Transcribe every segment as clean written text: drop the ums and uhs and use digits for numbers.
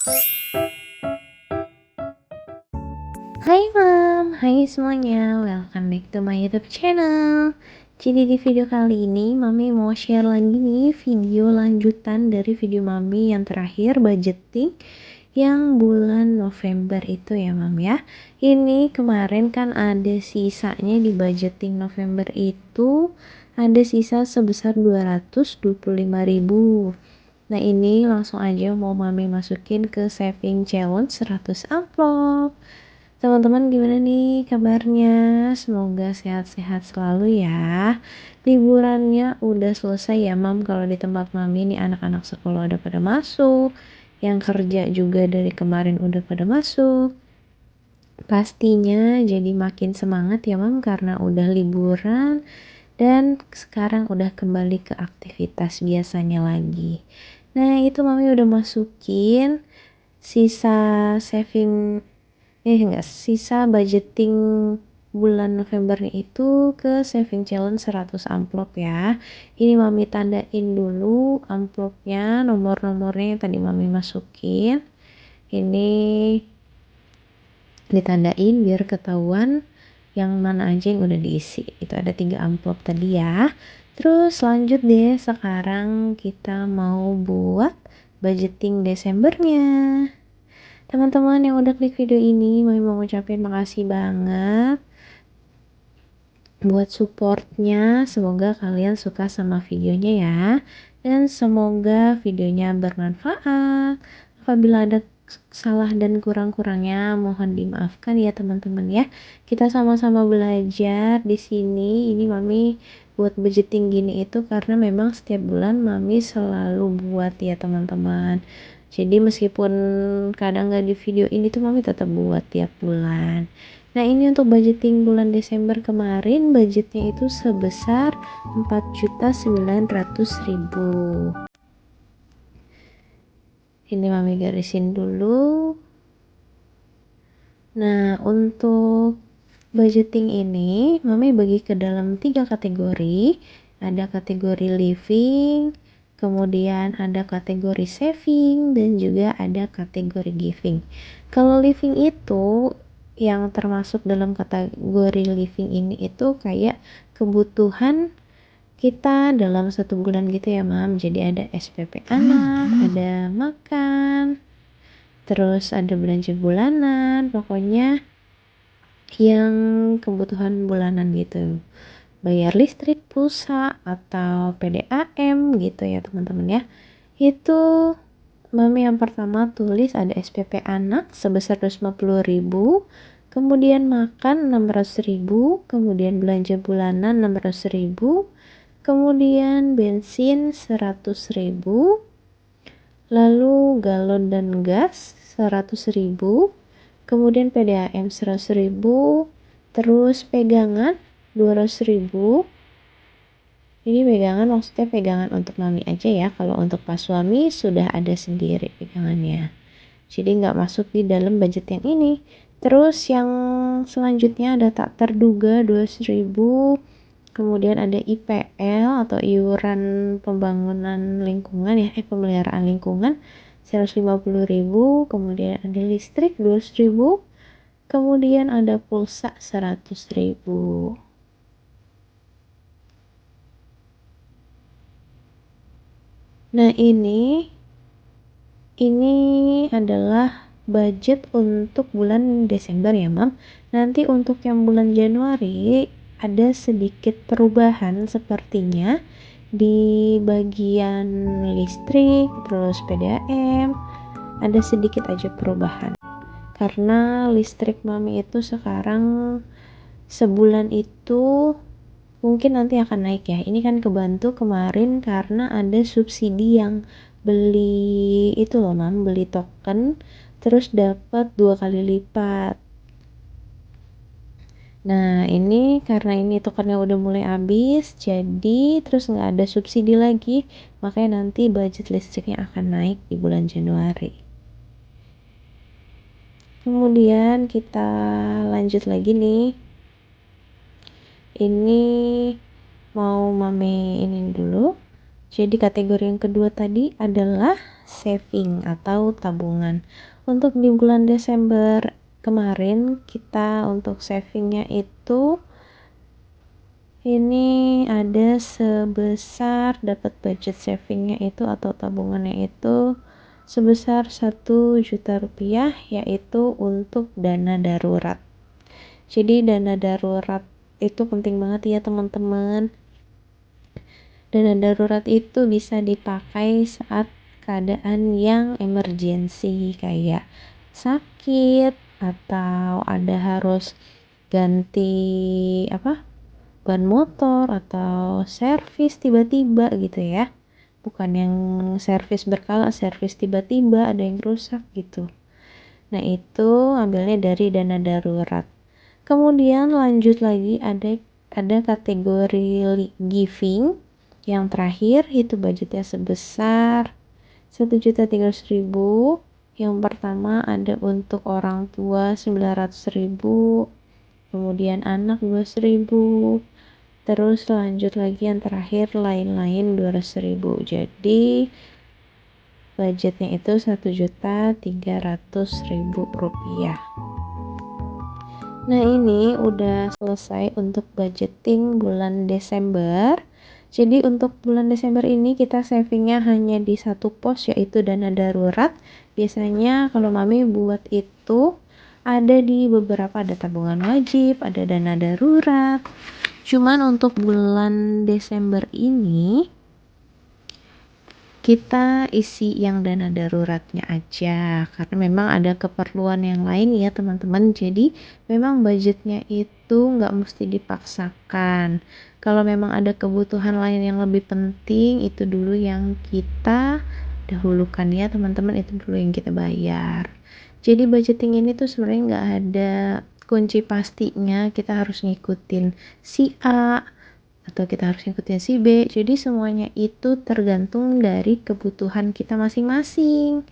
Hai Mam, hai semuanya, welcome back to my YouTube channel. Jadi di video kali ini Mami mau share lagi nih video lanjutan dari video Mami yang terakhir budgeting yang bulan November itu ya Mam ya. Ini kemarin kan ada sisanya di budgeting November itu, ada sisa sebesar 225.000. Nah ini langsung aja mau Mami masukin ke saving challenge 100 amplop. Teman-teman gimana nih kabarnya? Semoga sehat-sehat selalu ya. Liburannya udah selesai ya Mam. Kalau di tempat Mami nih anak-anak sekolah udah pada masuk, yang kerja juga dari kemarin udah pada masuk. Pastinya jadi makin semangat ya Mam karena udah liburan dan sekarang udah kembali ke aktivitas biasanya lagi. Nah itu Mami udah masukin sisa saving sisa budgeting bulan November itu ke saving challenge 100 amplop ya. Ini Mami tandain dulu amplopnya, nomor-nomornya yang tadi Mami masukin. Ini ditandain biar ketahuan yang mana aja yang udah diisi. Itu ada 3 amplop tadi ya. Terus lanjut deh, sekarang kita mau buat budgeting Desembernya. Teman-teman yang udah klik video ini, Mami mau ngucapin makasih banget buat supportnya. Semoga kalian suka sama videonya ya, dan semoga videonya bermanfaat. Apabila ada salah dan kurang-kurangnya mohon dimaafkan ya teman-teman ya. Kita sama-sama belajar di sini. Ini Mami buat budgeting gini itu karena memang setiap bulan Mami selalu buat ya teman-teman. Jadi meskipun kadang nggak di video ini tuh Mami tetap buat tiap bulan. Nah ini untuk budgeting bulan Desember kemarin budgetnya itu sebesar 4.900.000. Ini Mami garisin dulu. Nah untuk budgeting ini Mami bagi ke dalam 3 kategori. Ada kategori living, kemudian ada kategori saving, dan juga ada kategori giving. Kalau living itu yang termasuk dalam kategori living ini itu kayak kebutuhan kita dalam 1 bulan gitu ya Mam. Jadi ada SPP anak, ada makan, terus ada belanja bulanan, pokoknya yang kebutuhan bulanan gitu, bayar listrik, pulsa, atau PDAM gitu ya teman-teman ya. Itu Mami yang pertama tulis ada SPP anak sebesar 250.000, kemudian makan 600.000, kemudian belanja bulanan 600.000, kemudian bensin 100.000, lalu galon dan gas 100.000, kemudian PDAM 100.000, terus pegangan 200.000. Ini pegangan maksudnya pegangan untuk Mami aja ya, kalau untuk pas suami sudah ada sendiri pegangannya, jadi nggak masuk di dalam budget yang ini. Terus yang selanjutnya ada tak terduga 200.000, kemudian ada IPL atau iuran pembangunan lingkungan ya, pemeliharaan lingkungan 150.000, kemudian ada listrik 200.000, kemudian ada pulsa 100.000. Nah ini adalah budget untuk bulan Desember ya Mam. Nanti untuk yang bulan Januari ada sedikit perubahan sepertinya di bagian listrik, terus PDAM ada sedikit aja perubahan karena listrik Mami itu sekarang sebulan itu mungkin nanti akan naik ya. Ini kan kebantu kemarin karena ada subsidi yang beli itu loh Mam, beli token terus dapat 2 kali lipat. Nah ini karena ini tokennya udah mulai habis, jadi terus nggak ada subsidi lagi, makanya nanti budget listriknya akan naik di bulan Januari. Kemudian kita lanjut lagi nih. Ini mau Mami ini dulu. Jadi kategori yang kedua tadi adalah saving atau tabungan. Untuk di bulan Desember kemarin kita untuk savingnya itu ini ada sebesar, dapat budget savingnya itu atau tabungannya itu sebesar 1 juta rupiah, yaitu untuk dana darurat. Jadi dana darurat itu penting banget ya teman-teman. Dana darurat itu bisa dipakai saat keadaan yang emergency kayak sakit atau ada harus ganti ban motor atau servis tiba-tiba gitu ya. Bukan yang servis berkala, servis tiba-tiba ada yang rusak gitu. Nah, itu ambilnya dari dana darurat. Kemudian lanjut lagi ada kategori giving. Yang terakhir itu budgetnya sebesar 1.300.000. Yang pertama ada untuk orang tua 900.000, kemudian anak 12.000, terus lanjut lagi yang terakhir lain-lain 200.000. Jadi budgetnya itu 1.300.000 rupiah. Nah, ini udah selesai untuk budgeting bulan Desember. Jadi untuk bulan Desember ini kita savingnya hanya di satu pos, yaitu dana darurat. Biasanya kalau mami buat itu ada di beberapa, ada tabungan wajib, ada dana darurat. Cuman untuk bulan Desember ini kita isi yang dana daruratnya aja karena memang ada keperluan yang lain ya teman-teman. Jadi memang budgetnya itu nggak mesti dipaksakan. Kalau memang ada kebutuhan lain yang lebih penting, itu dulu yang kita dahulukan ya teman-teman, itu dulu yang kita bayar. Jadi budgeting ini tuh sebenarnya nggak ada kunci pastinya, kita harus ngikutin si A atau kita harus ngikutin si B. Jadi semuanya itu tergantung dari kebutuhan kita masing-masing.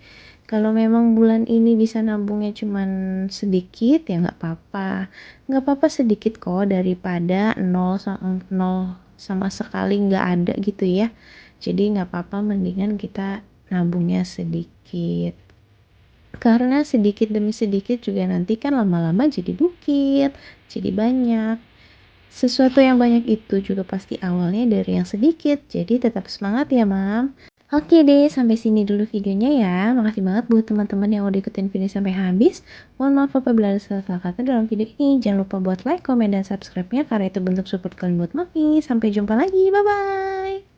Kalau memang bulan ini bisa nabungnya cuman sedikit, ya nggak apa-apa. Nggak apa-apa sedikit kok, daripada nol sama sekali nggak ada gitu ya. Jadi nggak apa-apa, mendingan kita nabungnya sedikit. Karena sedikit demi sedikit juga nanti kan lama-lama jadi bukit, jadi banyak. Sesuatu yang banyak itu juga pasti awalnya dari yang sedikit. Jadi tetap semangat ya, Mam. Oke deh, sampai sini dulu videonya ya. Makasih banget buat teman-teman yang udah ikutin video sampai habis. Mohon maaf apabila ada salah kata dalam video ini. Jangan lupa buat like, komen, dan subscribe-nya karena itu bentuk support kalian buat Mami. Sampai jumpa lagi. Bye-bye.